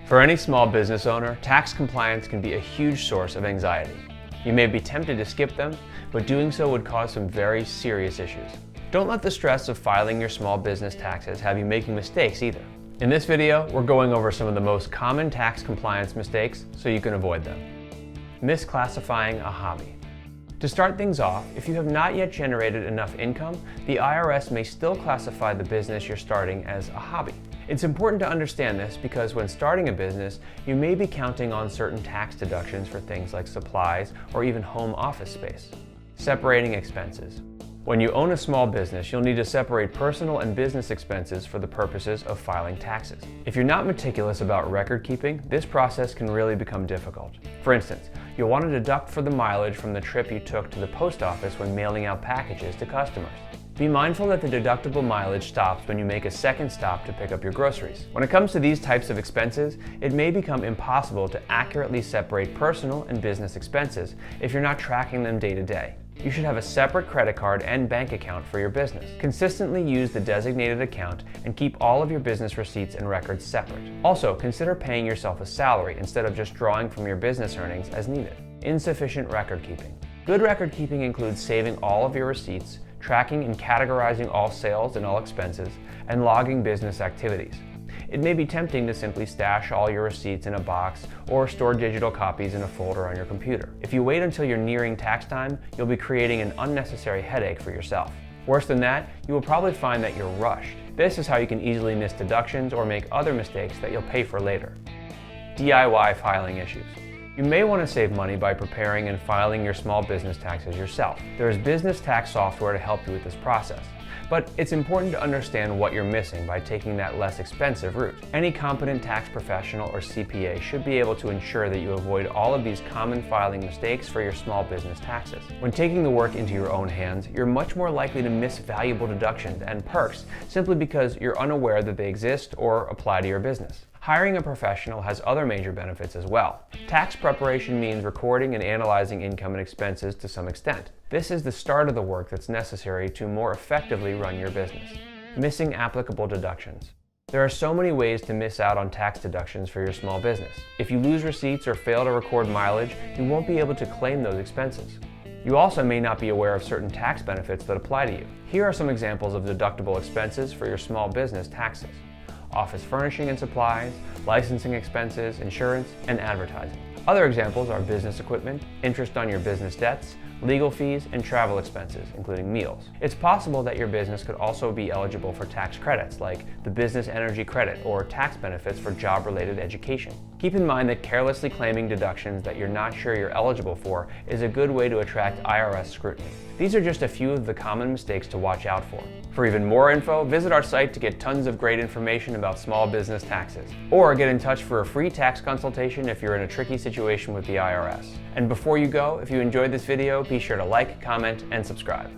For any small business owner, tax compliance can be a huge source of anxiety. You may be tempted to skip them, but doing so would cause some very serious issues. Don't let the stress of filing your small business taxes have you making mistakes either. In this video, we're going over some of the most common tax compliance mistakes so you can avoid them. Misclassifying a hobby. To start things off, if you have not yet generated enough income, the IRS may still classify the business you're starting as a hobby. It's important to understand this because when starting a business, you may be counting on certain tax deductions for things like supplies or even home office space. Separating expenses. When you own a small business, you'll need to separate personal and business expenses for the purposes of filing taxes. If you're not meticulous about record keeping, this process can really become difficult. For instance, you'll want to deduct for the mileage from the trip you took to the post office when mailing out packages to customers. Be mindful that the deductible mileage stops when you make a second stop to pick up your groceries. When it comes to these types of expenses, it may become impossible to accurately separate personal and business expenses if you're not tracking them day to day. You should have a separate credit card and bank account for your business. Consistently use the designated account and keep all of your business receipts and records separate. Also, consider paying yourself a salary instead of just drawing from your business earnings as needed. Insufficient record keeping. Good record keeping includes saving all of your receipts, tracking and categorizing all sales and all expenses, and logging business activities. It may be tempting to simply stash all your receipts in a box or store digital copies in a folder on your computer. If you wait until you're nearing tax time, you'll be creating an unnecessary headache for yourself. Worse than that, you will probably find that you're rushed. This is how you can easily miss deductions or make other mistakes that you'll pay for later. DIY filing issues. You may want to save money by preparing and filing your small business taxes yourself. There is business tax software to help you with this process. But it's important to understand what you're missing by taking that less expensive route. Any competent tax professional or CPA should be able to ensure that you avoid all of these common filing mistakes for your small business taxes. When taking the work into your own hands, you're much more likely to miss valuable deductions and perks simply because you're unaware that they exist or apply to your business. Hiring a professional has other major benefits as well. Tax preparation means recording and analyzing income and expenses to some extent. This is the start of the work that's necessary to more effectively run your business. Missing applicable deductions. There are so many ways to miss out on tax deductions for your small business. If you lose receipts or fail to record mileage, you won't be able to claim those expenses. You also may not be aware of certain tax benefits that apply to you. Here are some examples of deductible expenses for your small business taxes: office furnishing and supplies, licensing expenses, insurance, and advertising. Other examples are business equipment, interest on your business debts, legal fees, and travel expenses, including meals. It's possible that your business could also be eligible for tax credits like the Business Energy Credit or tax benefits for job-related education. Keep in mind that carelessly claiming deductions that you're not sure you're eligible for is a good way to attract IRS scrutiny. These are just a few of the common mistakes to watch out for. For even more info, visit our site to get tons of great information about small business taxes. Or get in touch for a free tax consultation if you're in a tricky situation with the IRS. And before you go, if you enjoyed this video, be sure to like, comment, and subscribe.